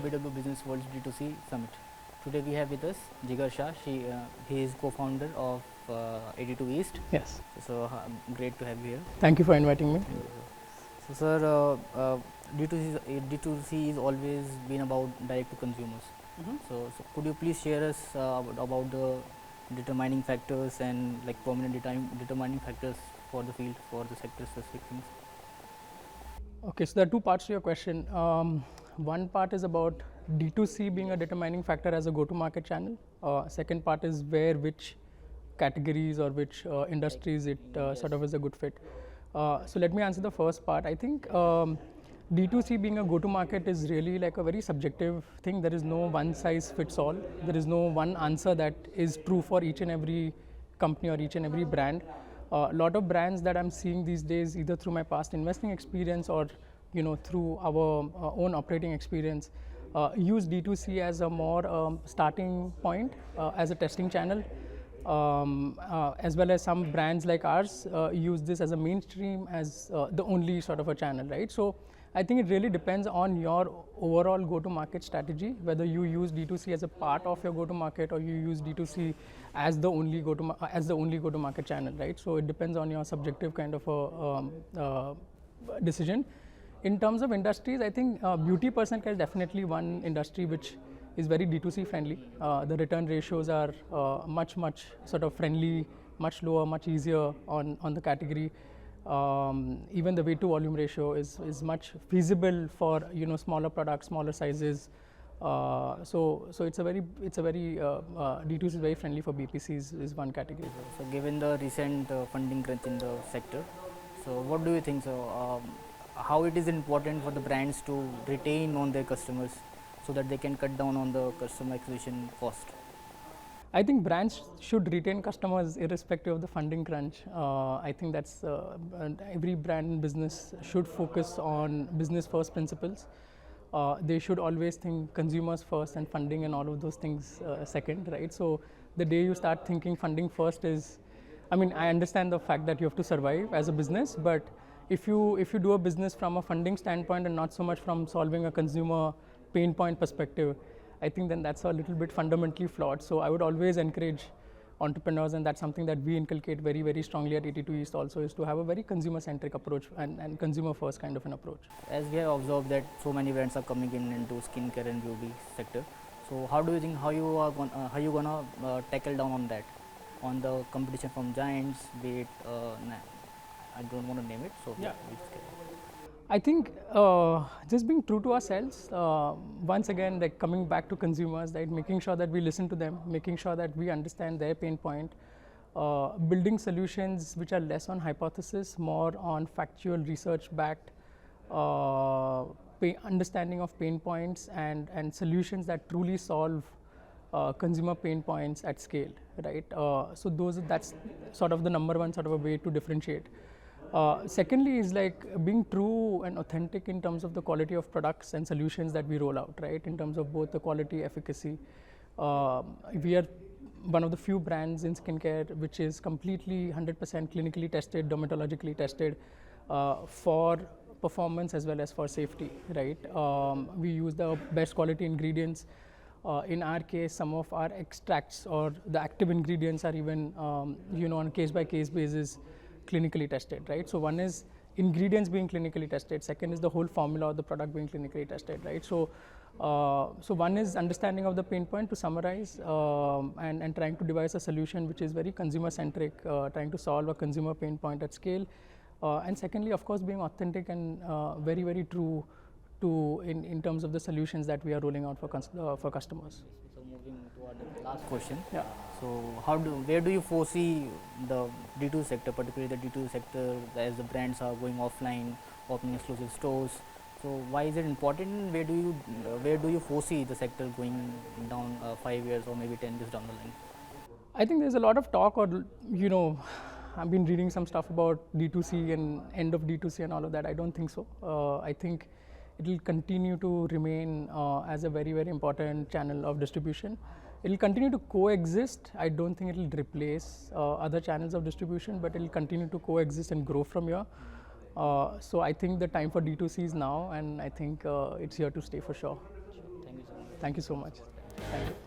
BWBusinessWorld's D2C Summit. Today we have with us Jigar Shah. He is co-founder of 82 East. Yes. So great to have you here. Thank you for inviting me. So sir, D2C is always been about direct to consumers. So could you please share us about the determining factors and like prominent determining factors for the field, for the sector specific things? Okay, so there are two parts to your question. One part is about D2C being a determining factor as a go-to-market channel. Second part is which categories or which industries it sort of is a good fit. So let me answer the first part. I think D2C being a go-to-market is really like a very subjective thing. There is no one size fits all. There is no one answer that is true for each and every company or each and every brand. A lot of brands that I'm seeing these days, either through my past investing experience or through our own operating experience, use D2C as a more starting point, as a testing channel, as well as some brands like ours use this as a mainstream, as the only sort of a channel, right? So I think it really depends on your overall go-to-market strategy, whether you use D2C as a part of your go-to-market or you use D2C as the only go-to-market channel, right? So it depends on your subjective kind of a decision. In terms of industries, I think beauty personal care is definitely one industry which is very D2C friendly. The return ratios are much sort of friendly, much lower, much easier on the category. Even the weight to volume ratio is much feasible for smaller products, smaller sizes. So it's a very D2C is very friendly for BPCs is one category. So given the recent funding crunch in the sector, so what do you think? So how it is important for the brands to retain on their customers so that they can cut down on the customer acquisition cost? I think brands should retain customers irrespective of the funding crunch. I think that's every brand in business should focus on business first principles. They should always think consumers first and funding and all of those things second, right? So the day you start thinking funding first is, I mean, I understand the fact that you have to survive as a business, but if you do a business from a funding standpoint and not so much from solving a consumer pain point perspective, I think then that's a little bit fundamentally flawed. So I would always encourage entrepreneurs, and that's something that we inculcate very strongly at 82 East also, is to have a very consumer-centric approach and consumer-first kind of an approach. As we have observed that so many brands are coming into skincare and beauty sector, so how do you think how you gonna tackle down on that, on the competition from giants, be it I don't want to name it. So yeah. I think just being true to ourselves, once again, like coming back to consumers, right, making sure that we listen to them, making sure that we understand their pain point, building solutions which are less on hypothesis, more on factual research-backed understanding of pain points and solutions that truly solve consumer pain points at scale, right? So that's sort of the number one sort of a way to differentiate. Secondly is like being true and authentic in terms of the quality of products and solutions that we roll out, right? In terms of both the quality, efficacy. We are one of the few brands in skincare which is completely 100% clinically tested, dermatologically tested for performance as well as for safety, right? We use the best quality ingredients. In our case, some of our extracts or the active ingredients are even, on a case-by-case basis, clinically tested, right? So one is ingredients being clinically tested. Second is the whole formula of the product being clinically tested, right? So, so one is understanding of the pain point, to summarize, and trying to devise a solution which is very consumer-centric, trying to solve a consumer pain point at scale. And secondly, of course, being authentic and very true to in terms of the solutions that we are rolling out for customers. So moving toward the last question. Yeah. So where do you foresee the D2 sector, particularly the D2 sector, as the brands are going offline, opening exclusive stores? So why is it important? Where do you foresee the sector going down 5 years or maybe 10 years down the line? I think there's a lot of talk, or I've been reading some stuff about D2C and end of D2C and all of that. I don't think so. I think it will continue to remain as a very important channel of distribution. It will continue to coexist. I don't think it will replace other channels of distribution, but it will continue to coexist and grow from here. So I think the time for D2C is now, and I think it's here to stay for sure. Thank you. Thank you so much. Thank you.